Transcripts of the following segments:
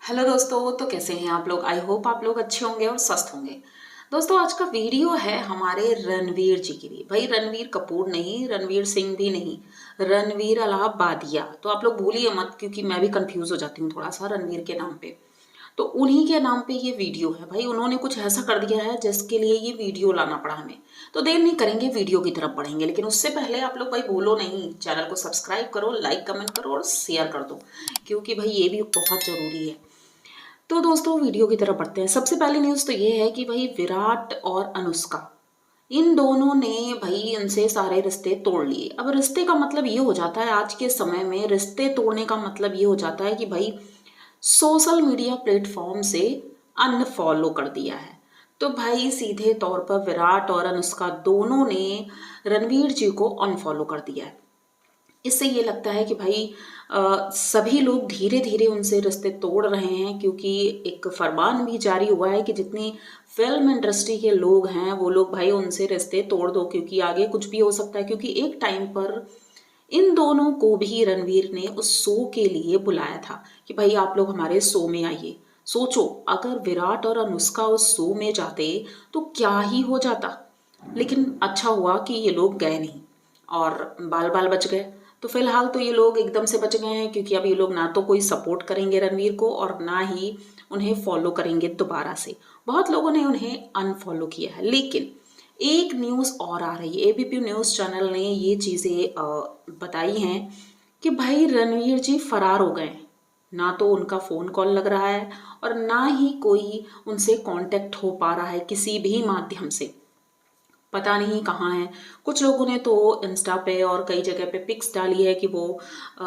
Hello दोस्तों, तो कैसे हैं आप लोग। आई होप आप लोग अच्छे होंगे और स्वस्थ होंगे। दोस्तों, आज का वीडियो है हमारे रणवीर जी के लिए। भाई रणवीर कपूर नहीं, रणवीर सिंह भी नहीं, रणवीर अलाहाबादिया। तो आप लोग भूलिए मत, क्योंकि मैं भी कंफ्यूज हो जाती हूँ थोड़ा सा रणवीर के नाम पे। तो उन्हीं के नाम पे ये वीडियो है। भाई उन्होंने कुछ ऐसा कर दिया है जिसके लिए ये वीडियो लाना पड़ा हमें। तो देर नहीं करेंगे, वीडियो की तरफ बढ़ेंगे। लेकिन उससे पहले आप लोग भाई बोलो नहीं, चैनल को सब्सक्राइब करो, लाइक कमेंट करो और शेयर कर दो, क्योंकि भाई ये भी बहुत ज़रूरी है। तो दोस्तों वीडियो की तरफ बढ़ते हैं। सबसे पहली न्यूज़ तो ये है कि भाई विराट और अनुष्का, इन दोनों ने भाई इनसे सारे रिश्ते तोड़ लिए। अब रिश्ते का मतलब ये हो जाता है, आज के समय में रिश्ते तोड़ने का मतलब ये हो जाता है कि भाई सोशल मीडिया प्लेटफॉर्म से अनफॉलो कर दिया है। तो भाई सीधे तौर पर विराट और अनुष्का दोनों ने रणवीर जी को अनफॉलो कर दिया है। इससे ये लगता है कि भाई सभी लोग धीरे धीरे उनसे रिश्ते तोड़ रहे हैं, क्योंकि एक फरमान भी जारी हुआ है कि जितनी फिल्म इंडस्ट्री के लोग हैं वो लोग भाई उनसे रिश्ते तोड़ दो, क्योंकि आगे कुछ भी हो सकता है। क्योंकि एक टाइम पर इन दोनों को भी रणवीर ने उस शो के लिए बुलाया था कि भाई आप लोग हमारे शो में आइए। सोचो, अगर विराट और अनुष्का उस शो में जाते तो क्या ही हो जाता। लेकिन अच्छा हुआ कि ये लोग गए नहीं और बाल बाल बच गए। तो फिलहाल तो ये लोग एकदम से बच गए हैं, क्योंकि अब ये लोग ना तो कोई सपोर्ट करेंगे रणवीर को और ना ही उन्हें फॉलो करेंगे दोबारा से। बहुत लोगों ने उन्हें अनफॉलो किया है। लेकिन एक न्यूज़ और आ रही है, एबीपी न्यूज़ चैनल ने ये चीज़ें बताई हैं कि भाई रणवीर जी फरार हो गए। ना तो उनका फ़ोन कॉल लग रहा है और ना ही कोई उनसे कांटेक्ट हो पा रहा है किसी भी माध्यम से। पता नहीं कहाँ हैं। कुछ लोगों ने तो इंस्टा पे और कई जगह पे पिक्स डाली है कि वो अ,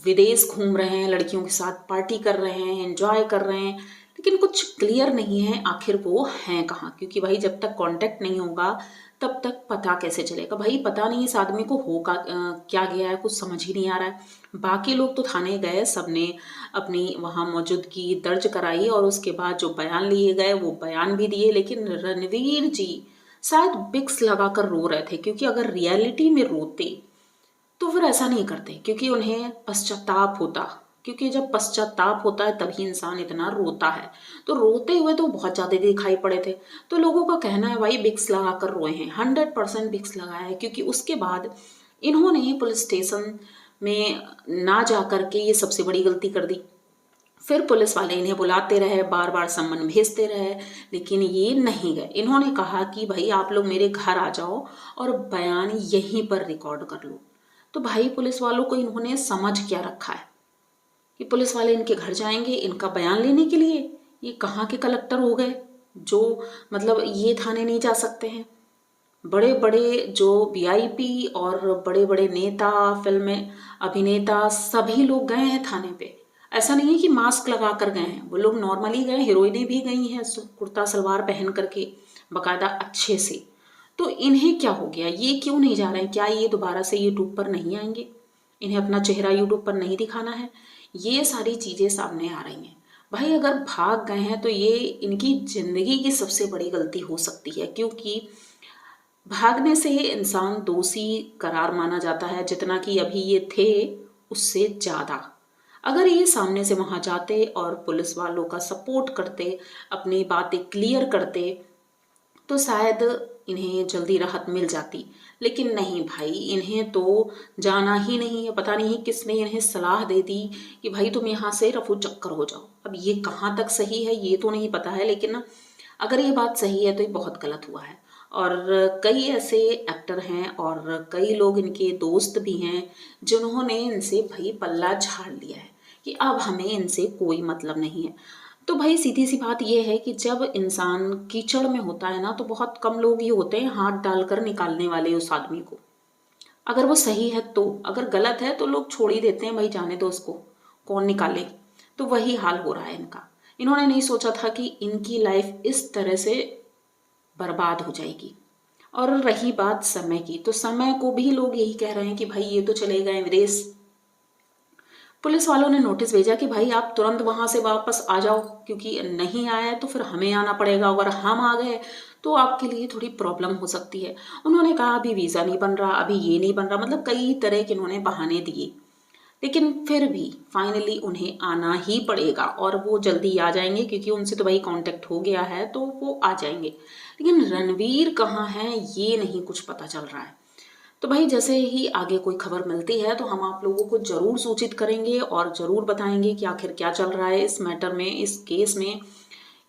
विदेश घूम रहे हैं, लड़कियों के साथ पार्टी कर रहे हैं, एंजॉय कर रहे हैं। लेकिन कुछ क्लियर नहीं है आखिर वो हैं कहाँ, क्योंकि भाई जब तक कांटेक्ट नहीं होगा तब तक पता कैसे चलेगा। भाई पता नहीं इस आदमी को क्या गया है, कुछ समझ ही नहीं आ रहा है। बाकी लोग तो थाने गए, सबने अपनी वहाँ मौजूदगी दर्ज कराई और उसके बाद जो बयान लिए गए वो बयान भी दिए। लेकिन रणवीर जी शायद बिक्स लगाकर रो रहे थे, क्योंकि अगर रियलिटी में रोते तो फिर ऐसा नहीं करते, क्योंकि उन्हें पश्चाताप होता। क्योंकि जब पश्चाताप होता है तभी इंसान इतना रोता है। तो रोते हुए तो बहुत ज़्यादा दिखाई पड़े थे। तो लोगों का कहना है भाई बिक्स लगा कर रोए हैं, 100% बिक्स लगाया है। क्योंकि उसके बाद इन्होंने पुलिस स्टेशन में ना जा कर के ये सबसे बड़ी गलती कर दी। फिर पुलिस वाले इन्हें बुलाते रहे, बार बार सम्मन भेजते रहे, लेकिन ये नहीं गए। इन्होंने कहा कि भाई आप लोग मेरे घर आ जाओ और बयान यहीं पर रिकॉर्ड कर लो। तो भाई पुलिस वालों को इन्होंने समझ क्या रखा है कि पुलिस वाले इनके घर जाएंगे इनका बयान लेने के लिए। ये कहाँ के कलेक्टर हो गए जो मतलब ये थाने नहीं जा सकते हैं। बड़े बड़े जो वीआईपी और बड़े बड़े नेता, फिल्म अभिनेता, सभी लोग गए हैं थाने पे। ऐसा नहीं है कि मास्क लगा कर गए हैं, वो लोग नॉर्मली गए। हीरोइनें भी गई हैं कुर्ता सलवार पहन करके, बकायदा अच्छे से। तो इन्हें क्या हो गया, ये क्यों नहीं जा रहे हैं? क्या ये दोबारा से यूट्यूब पर नहीं आएंगे? इन्हें अपना चेहरा यूट्यूब पर नहीं दिखाना है? ये सारी चीज़ें सामने आ रही हैं। भाई अगर भाग गए हैं तो ये इनकी ज़िंदगी की सबसे बड़ी गलती हो सकती है, क्योंकि भागने से इंसान दोषी करार माना जाता है, जितना कि अभी ये थे उससे ज़्यादा। अगर ये सामने से वहाँ जाते और पुलिस वालों का सपोर्ट करते, अपनी बातें क्लियर करते, तो शायद इन्हें जल्दी राहत मिल जाती। लेकिन नहीं भाई, इन्हें तो जाना ही नहीं है। पता नहीं किसने इन्हें सलाह दे दी कि भाई तुम यहाँ से रफू चक्कर हो जाओ। अब ये कहाँ तक सही है ये तो नहीं पता है, लेकिन ना अगर ये बात सही है तो ये बहुत गलत हुआ है। और कई ऐसे एक्टर हैं और कई लोग इनके दोस्त भी हैं जिन्होंने इनसे भाई पल्ला झाड़ लिया है कि अब हमें इनसे कोई मतलब नहीं है। तो भाई सीधी सी बात यह है कि जब इंसान कीचड़ में होता है ना, तो बहुत कम लोग ये होते हैं हाथ डालकर निकालने वाले उस आदमी को। अगर वो सही है तो, अगर गलत है तो लोग छोड़ ही देते हैं, भाई जाने दो उसको, कौन निकाले। तो वही हाल हो रहा है इनका। इन्होंने नहीं सोचा था कि इनकी लाइफ इस तरह से बर्बाद हो जाएगी। और रही बात समय की, तो समय को भी लोग यही कह रहे हैं कि भाई ये तो चले गए विदेश। पुलिस वालों ने नोटिस भेजा कि भाई आप तुरंत वहां से वापस आ जाओ, क्योंकि नहीं आए तो फिर हमें आना पड़ेगा। अगर हम आ गए तो आपके लिए थोड़ी प्रॉब्लम हो सकती है। उन्होंने कहा अभी वीज़ा नहीं बन रहा, अभी ये नहीं बन रहा, मतलब कई तरह के इन्होंने बहाने दिए। लेकिन फिर भी फाइनली उन्हें आना ही पड़ेगा और वो जल्दी आ जाएंगे क्योंकि उनसे तो भाई कांटेक्ट हो गया है, तो वो आ जाएंगे। लेकिन रणवीर कहाँ है ये नहीं कुछ पता चल रहा है। तो भाई जैसे ही आगे कोई खबर मिलती है तो हम आप लोगों को जरूर सूचित करेंगे और जरूर बताएंगे कि आखिर क्या चल रहा है इस मैटर में, इस केस में,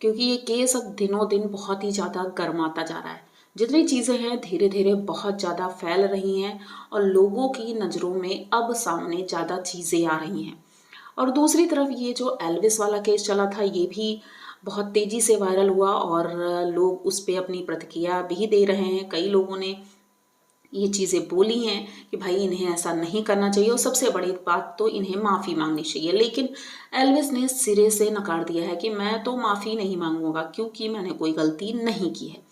क्योंकि ये केस अब दिनों दिन बहुत ही ज़्यादा गर्माता जा रहा है। जितनी चीज़ें हैं धीरे धीरे बहुत ज़्यादा फैल रही हैं और लोगों की नज़रों में अब सामने ज़्यादा चीज़ें आ रही हैं। और दूसरी तरफ ये जो एल्विस वाला केस चला था ये भी बहुत तेज़ी से वायरल हुआ और लोग उस पर अपनी प्रतिक्रिया भी दे रहे हैं। कई लोगों ने ये चीज़ें बोली हैं कि भाई इन्हें ऐसा नहीं करना चाहिए और सबसे बड़ी बात तो इन्हें माफ़ी मांगनी चाहिए। लेकिन एल्विस ने सिरे से नकार दिया है कि मैं तो माफ़ी नहीं मांगूंगा क्योंकि मैंने कोई गलती नहीं की है।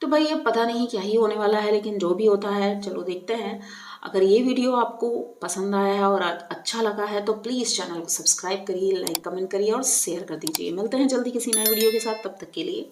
तो भाई अब पता नहीं क्या ही होने वाला है, लेकिन जो भी होता है चलो देखते हैं। अगर ये वीडियो आपको पसंद आया है और अच्छा लगा है तो प्लीज़ चैनल को सब्सक्राइब करिए, लाइक कमेंट करिए और शेयर कर दीजिए। मिलते हैं जल्दी किसी नए वीडियो के साथ, तब तक के लिए